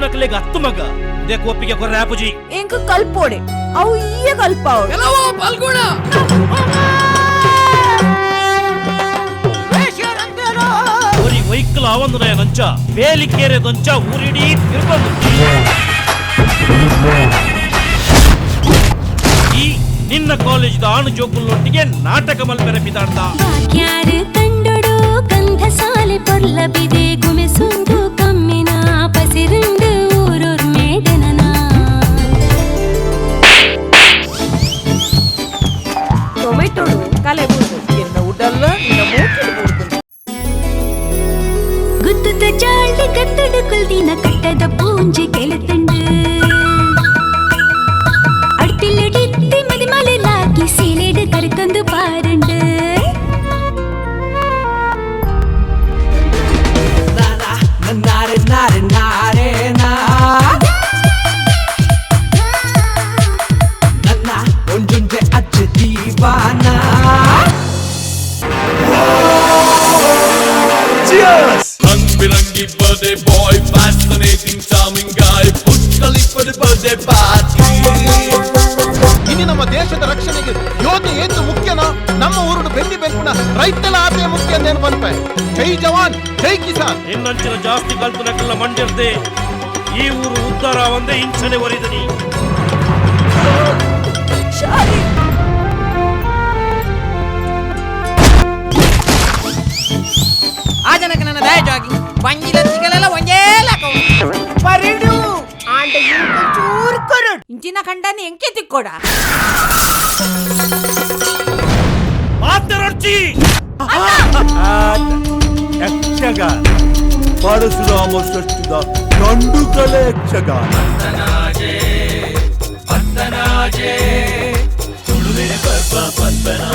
ನಕಲೆಗೆ ಹತ್ತು ಮಗ ದೇख ಒಪ್ಪಿಗೆ ಕೊರ್ರೆ ಆಪುಜಿ ಎಂಕ ಕಲ್ಪೋಡೆ ಅವು ಈಯ ಕಲ್ಪಾವಡೆ ಎಲ್ಲವೋ ಪಾಲ್ಗೋಣ ಒರಿ ವೈಕಲ್ ಅವಂದನ ನಂಚ ಬೇಲಿಕೇರೆ ದೊಂಚ ಊರಿಡೀ ತಿರ್ಕೊಂಡು ಈ ನಿನ್ನ ಕಾಲೇಜ್ ಆಣು ಜೋಕುಲ್ಲೊಟ್ಟಿಗೆ ನಾಟಕ ಮಲ್ಪೆರೆ ಬಿದಾಡ್ದ ಯಾರು ಕಂಡೊಡು ಗಂಧ ಸಾಲೆ ಪೊರ್ಲಬಿದೆ ಗುಮೆಸುಂಡು ಕಮ್ಮಿನ ಪಸಿರುಂಡು ಊರೂರ್ ಮೇಡನನ ಟೊಮೆಟೊಡು ಕಲೆ ಬೂದು ಎನ್ನ ಉಡಲ್ಲ ನಿನ್ನ ಮೂಕಿಡು ಬೂದು ಗುತ್ತುತ ಚಾಳ್ಳಿ ಕತ್ತಡು ಕುಲ್ದಿನ ಕಟ್ಟದ ಪೂಂಜಿ ಕೆಲತಂಡು ಅಡ್ತಿಲ್ಲಡಿತ್ತಿ ಮದಿಮಲೆಲಾಕಿ ಸೀಲೆಡು ಕರೆತಂದು ಪಾರಂಡು ನನ್ನ ಒಂಜುಂಜೆ ಅಜ್ಜ ದೀವಾನ Rang-birangi birthday boy, fascinating, charming guy, Burj Khalifa the birthday party. ಇನ್ನು ನಮ್ಮ ದೇಶದ ರಕ್ಷಣೆಗೆ ಯೋಧೆ ಏನು ಮುಖ್ಯನೋ ನಮ್ಮ ಊರುಡು ಬೆನ್ನಿ ಬೆನ್ಪುನ ರೈತಲ ಆತೆ ಮುಖ್ಯ ಅಂದೇನು ಬಂದ್ಪೆ. ಜೈ ಜವಾನ್ ಜೈ ಕಿಸಾನ್. ಇನ್ನಂಚಿನ ಜಾಸ್ತಿ ಕಲ್ತು ನಕಲ್ಲ ಮಂಡಿರ್ದೆ ಈ ಊರು ಉದ್ಧಾರ ಒಂದೇ ಇಂಚನೆ ಒರಿದನಿ ಆ ಜನಕ್ಕೆ ನನ್ನ ದಯಜಾಗಿ ಬಂಗಿಲ ಚಿಗಲೆಲ್ಲ ಒಂದೇ ಲಾಕವು ಪರಿಡು ಆಂಡ ಎಂಕ ಚೂರು ಕೊರಡು ಇಂಚಿನ ಖಂಡನ ಎಂಕೆ ತಿಕ್ಕೋಡ ಮಾತರೊಡ್ಚಿ ಯಕ್ಷಗಾನ ಪರಶುರಾಮ ಸೃಷ್ಟಿದ ಗಂಡುಕಲೆ ಯಕ್ಷಗಾನ ಪತ್ತನಾಜೆ ತುಳುವೆ ಪದ್ಮ ಪದ್ಮನಾಜೆ